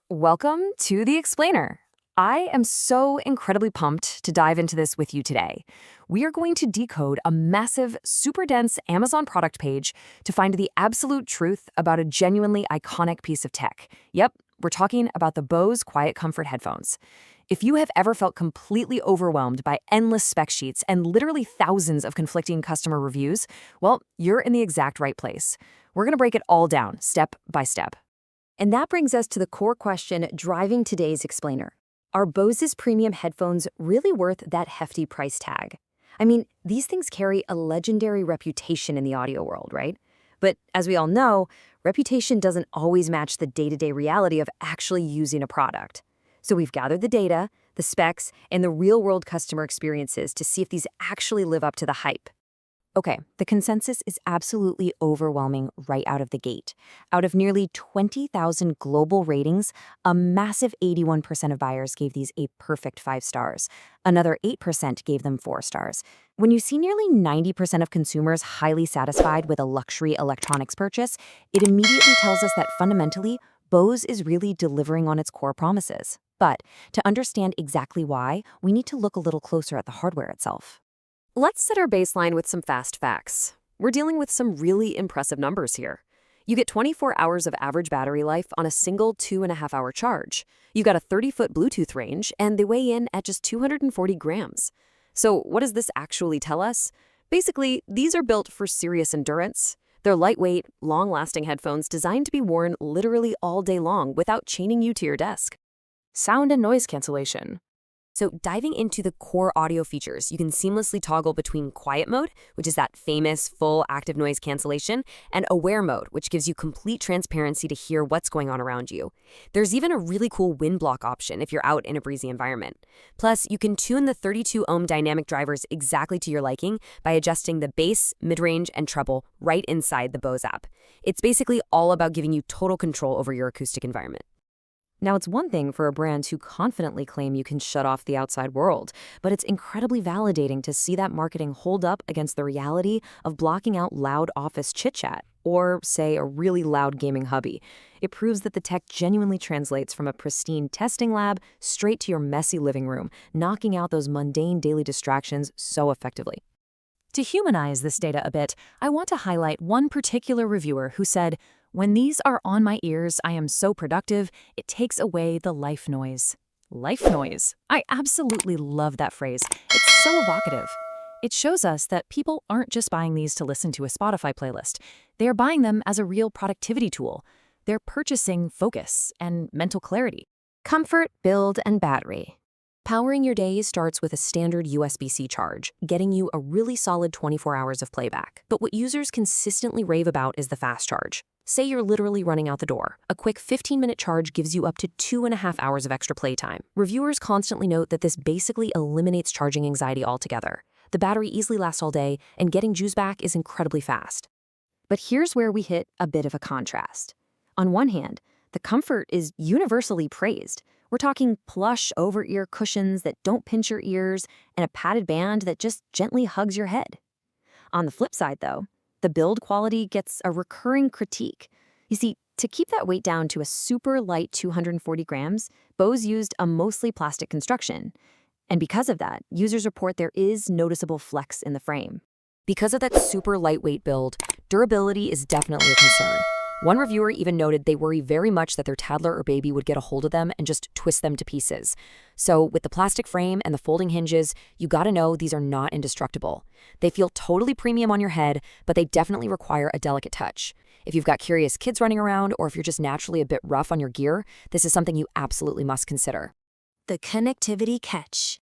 Welcome to The Explainer. I am so incredibly pumped to dive into this with you today. We are going to decode a massive, super dense Amazon product page to find the absolute truth about a genuinely iconic piece of tech. Yep, we're talking about the Bose QuietComfort headphones. If you have ever felt completely overwhelmed by endless spec sheets and literally thousands of conflicting customer reviews, well, you're in the exact right place. We're going to break it all down, step by step. And that brings us to the core question driving today's explainer. Are Bose's premium headphones really worth that hefty price tag? I mean, these things carry a legendary reputation in the audio world, right? But as we all know, reputation doesn't always match the day-to-day reality of actually using a product. So we've gathered the data, the specs, and the real-world customer experiences to see if these actually live up to the hype. Okay, the consensus is absolutely overwhelming right out of the gate. Out of nearly 20,000 global ratings, a massive 81% of buyers gave these a perfect 5 stars. Another 8% gave them 4 stars. When you see nearly 90% of consumers highly satisfied with a luxury electronics purchase, it immediately tells us that fundamentally, Bose is really delivering on its core promises. But to understand exactly why, we need to look a little closer at the hardware itself. Let's set our baseline with some fast facts. We're dealing with some really impressive numbers here. You get 24 hours of average battery life on a single 2.5-hour charge. You got a 30-foot Bluetooth range, and they weigh in at just 240 grams. So what does this actually tell us? Basically, these are built for serious endurance. They're lightweight, long-lasting headphones designed to be worn literally all day long without chaining you to your desk. Sound and noise cancellation. So diving into the core audio features, you can seamlessly toggle between quiet mode, which is that famous full active noise cancellation, and aware mode, which gives you complete transparency to hear what's going on around you. There's even a really cool wind block option if you're out in a breezy environment. Plus, you can tune the 32-ohm dynamic drivers exactly to your liking by adjusting the bass, mid-range, and treble right inside the Bose app. It's basically all about giving you total control over your acoustic environment. Now, it's one thing for a brand to confidently claim you can shut off the outside world, but it's incredibly validating to see that marketing hold up against the reality of blocking out loud office chit-chat, or, say, a really loud gaming hubby. It proves that the tech genuinely translates from a pristine testing lab straight to your messy living room, knocking out those mundane daily distractions so effectively. To humanize this data a bit, I want to highlight one particular reviewer who said, "When these are on my ears, I am so productive, it takes away the life noise." Life noise. I absolutely love that phrase. It's so evocative. It shows us that people aren't just buying these to listen to a Spotify playlist. They are buying them as a real productivity tool. They're purchasing focus and mental clarity. Comfort, build, and battery. Powering your day starts with a standard USB-C charge, getting you a really solid 24 hours of playback. But what users consistently rave about is the fast charge. Say you're literally running out the door. A quick 15-minute charge gives you up to 2.5 hours of extra playtime. Reviewers constantly note that this basically eliminates charging anxiety altogether. The battery easily lasts all day, and getting juice back is incredibly fast. But here's where we hit a bit of a contrast. On one hand, the comfort is universally praised. We're talking plush over-ear cushions that don't pinch your ears and a padded band that just gently hugs your head. On the flip side, though, the build quality gets a recurring critique. You see, to keep that weight down to a super light 240 grams, Bose used a mostly plastic construction. And because of that, users report there is noticeable flex in the frame. Because of that super lightweight build, durability is definitely a concern. One reviewer even noted they worry very much that their toddler or baby would get a hold of them and just twist them to pieces. So with the plastic frame and the folding hinges, you gotta know these are not indestructible. They feel totally premium on your head, but they definitely require a delicate touch. If you've got curious kids running around, or if you're just naturally a bit rough on your gear, this is something you absolutely must consider. The connectivity catch.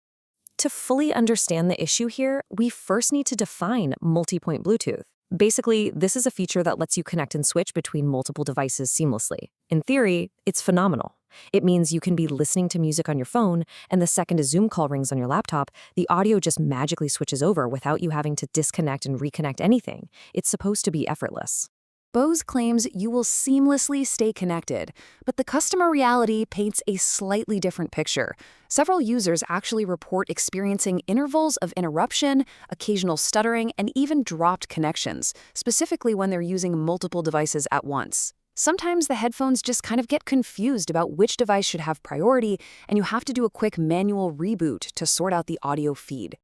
To fully understand the issue here, we first need to define multi-point Bluetooth. Basically, this is a feature that lets you connect and switch between multiple devices seamlessly. In theory, it's phenomenal. It means you can be listening to music on your phone, and the second a Zoom call rings on your laptop, the audio just magically switches over without you having to disconnect and reconnect anything. It's supposed to be effortless. Bose claims you will seamlessly stay connected, but the customer reality paints a slightly different picture. Several users actually report experiencing intervals of interruption, occasional stuttering, and even dropped connections, specifically when they're using multiple devices at once. Sometimes the headphones just kind of get confused about which device should have priority, and you have to do a quick manual reboot to sort out the audio feed.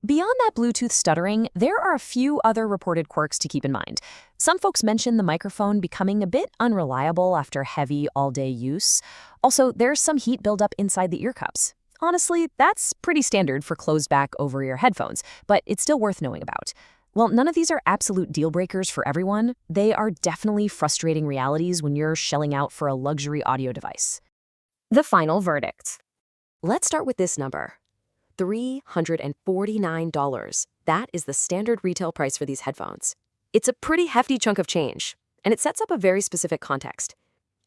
Beyond that Bluetooth stuttering, there are a few other reported quirks to keep in mind. Some folks mention the microphone becoming a bit unreliable after heavy all-day use. Also, there's some heat buildup inside the ear cups. Honestly, that's pretty standard for closed-back over-ear headphones, but it's still worth knowing about. While none of these are absolute deal breakers for everyone, they are definitely frustrating realities when you're shelling out for a luxury audio device. The final verdict. Let's start with this number. $349. That is the standard retail price for these headphones. It's a pretty hefty chunk of change, and it sets up a very specific context.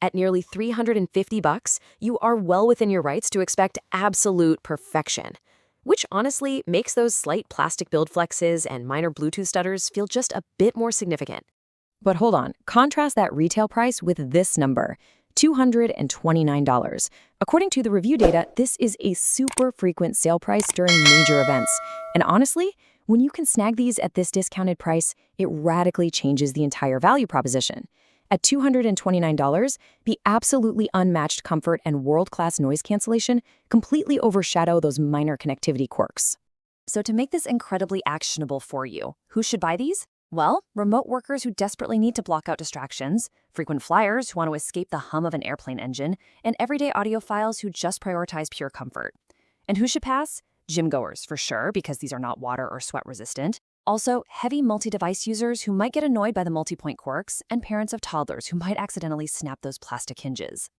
At nearly $350, you are well within your rights to expect absolute perfection, which honestly makes those slight plastic build flexes and minor Bluetooth stutters feel just a bit more significant. But hold on, contrast that retail price with this number, $229. According to the review data, this is a super frequent sale price during major events. And honestly, when you can snag these at this discounted price, it radically changes the entire value proposition. At $229, the absolutely unmatched comfort and world-class noise cancellation completely overshadow those minor connectivity quirks. So to make this incredibly actionable for you, who should buy these? Well, remote workers who desperately need to block out distractions, frequent flyers who want to escape the hum of an airplane engine, and everyday audiophiles who just prioritize pure comfort. And who should pass? Gym goers, for sure, because these are not water or sweat resistant. Also, heavy multi-device users who might get annoyed by the multi-point quirks, and parents of toddlers who might accidentally snap those plastic hinges.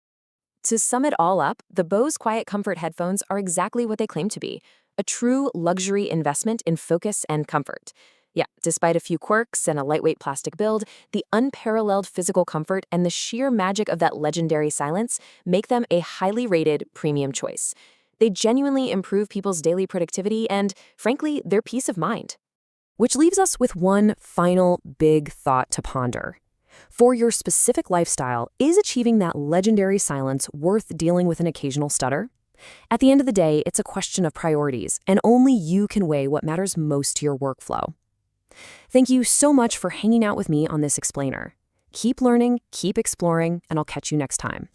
To sum it all up, the Bose QuietComfort headphones are exactly what they claim to be, a true luxury investment in focus and comfort. Yeah, despite a few quirks and a lightweight plastic build, the unparalleled physical comfort and the sheer magic of that legendary silence make them a highly rated premium choice. They genuinely improve people's daily productivity and, frankly, their peace of mind. Which leaves us with one final big thought to ponder. For your specific lifestyle, is achieving that legendary silence worth dealing with an occasional stutter? At the end of the day, it's a question of priorities, and only you can weigh what matters most to your workflow. Thank you so much for hanging out with me on this explainer. Keep learning, keep exploring, and I'll catch you next time.